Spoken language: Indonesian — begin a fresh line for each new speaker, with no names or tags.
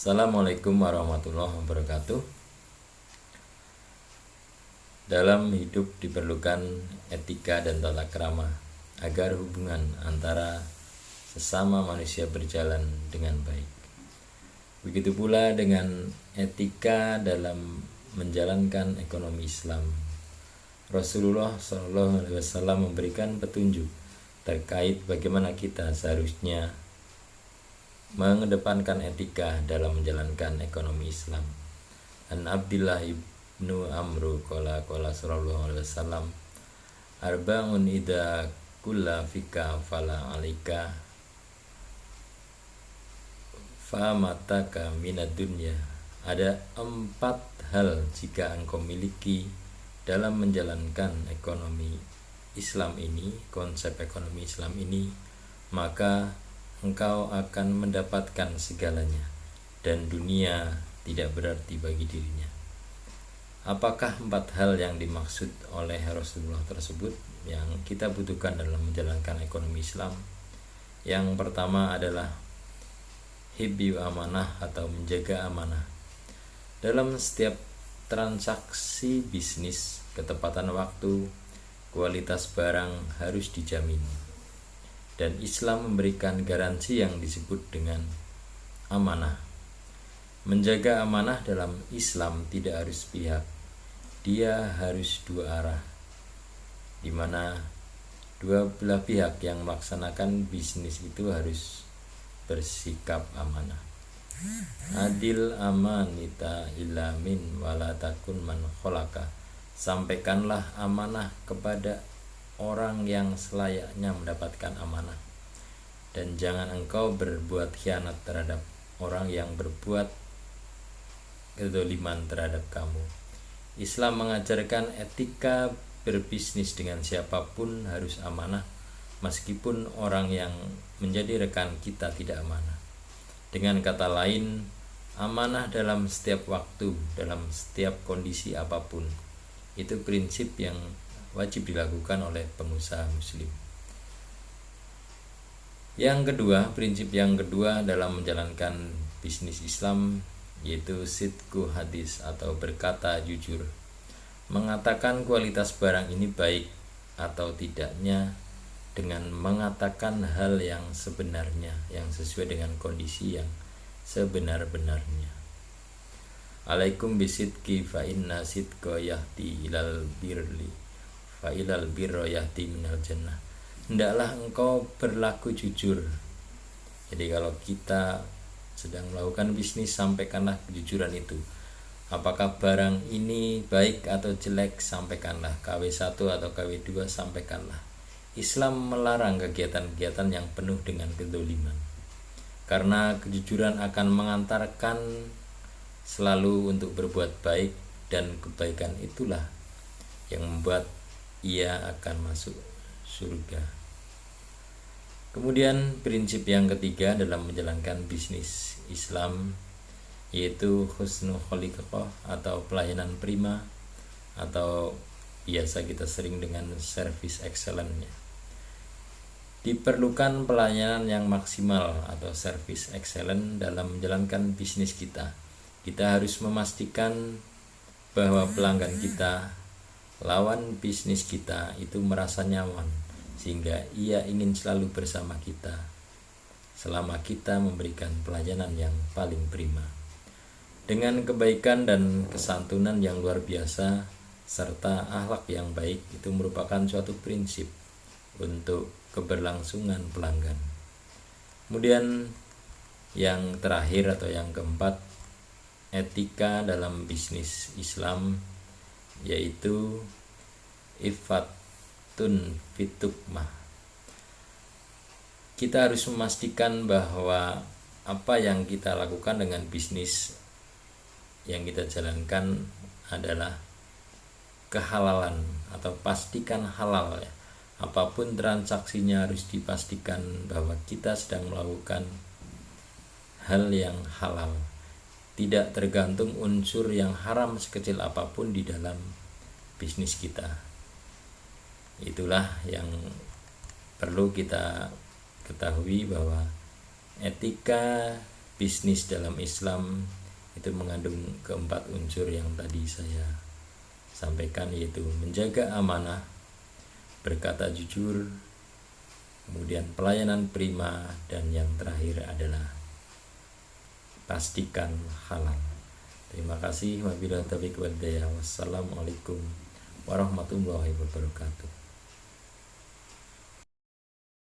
Assalamualaikum warahmatullahi wabarakatuh. Dalam hidup diperlukan etika dan tata krama agar hubungan antara sesama manusia berjalan dengan baik. Begitu pula dengan etika dalam menjalankan ekonomi Islam. Rasulullah SAW memberikan petunjuk terkait bagaimana kita seharusnya mengedepankan etika dalam menjalankan ekonomi Islam. An Abdillah ibnu Amru qala sallallahu alaihi wasallam, arba'un idza kulla fika fala alika fa mataka minad dunya. Ada 4 hal jika engkau miliki dalam menjalankan ekonomi Islam ini, konsep ekonomi Islam ini, maka engkau akan mendapatkan segalanya dan dunia tidak berarti bagi dirinya. Apakah 4 hal yang dimaksud oleh Rasulullah tersebut yang kita butuhkan dalam menjalankan ekonomi Islam? Yang pertama adalah hibbi amanah atau menjaga amanah. Dalam setiap transaksi bisnis, ketepatan waktu, kualitas barang harus dijamin. Dan Islam memberikan garansi yang disebut dengan amanah. Menjaga amanah dalam Islam tidak harus pihak, dia harus 2 arah, di mana 2 belah pihak yang melaksanakan bisnis itu harus bersikap amanah. Adil amanita illa min wala takun man kholaka. Sampaikanlah amanah kepada orang yang selayaknya mendapatkan amanah, dan jangan engkau berbuat khianat terhadap orang yang berbuat kedzaliman terhadap kamu. Islam mengajarkan etika berbisnis dengan siapapun harus amanah, meskipun orang yang menjadi rekan kita tidak amanah. Dengan kata lain, amanah dalam setiap waktu, dalam setiap kondisi apapun. Itu prinsip yang wajib dilakukan oleh pengusaha muslim. Prinsip yang kedua dalam menjalankan bisnis Islam yaitu sidqu hadis atau berkata jujur. Mengatakan kualitas barang ini baik atau tidaknya dengan mengatakan hal yang sebenarnya, yang sesuai dengan kondisi yang sebenar-benarnya. Alaikum bisidqi fa inna sidqa yahdi ilal birri fa ilal birra yahdi minal jannah. Hendaklah engkau berlaku jujur. Jadi kalau kita sedang melakukan bisnis, sampaikanlah kejujuran itu. Apakah barang ini baik atau jelek, sampaikanlah. KW1 atau KW2, sampaikanlah. Islam melarang kegiatan-kegiatan yang penuh dengan kedzaliman, karena kejujuran akan mengantarkan selalu untuk berbuat baik, dan kebaikan itulah yang membuat ia akan masuk surga. Kemudian prinsip yang ketiga dalam menjalankan bisnis Islam yaitu husnul khaliqah atau pelayanan prima, atau biasa kita sering dengan service excellence-nya. Diperlukan pelayanan yang maksimal atau service excellent dalam menjalankan bisnis kita. Kita harus memastikan bahwa pelanggan kita, lawan bisnis kita itu merasa nyaman, sehingga ia ingin selalu bersama kita selama kita memberikan pelayanan yang paling prima. Dengan kebaikan dan kesantunan yang luar biasa serta akhlak yang baik, itu merupakan suatu prinsip untuk keberlangsungan pelanggan. Kemudian yang terakhir atau yang keempat, etika dalam bisnis Islam yaitu ifatun fitukmah. Kita harus memastikan bahwa apa yang kita lakukan dengan bisnis yang kita jalankan adalah kehalalan, atau pastikan halal ya. Apapun transaksinya harus dipastikan bahwa kita sedang melakukan hal yang halal, tidak tergantung unsur yang haram sekecil apapun di dalam bisnis kita. Itulah yang perlu kita ketahui, bahwa etika bisnis dalam Islam itu mengandung keempat unsur yang tadi saya sampaikan, yaitu menjaga amanah, berkata jujur, kemudian pelayanan prima, dan yang terakhir adalah pastikan halal. Terima kasih. Wabillahi taufiq wal hidayah. Wassalamualaikum warahmatullahi wabarakatuh.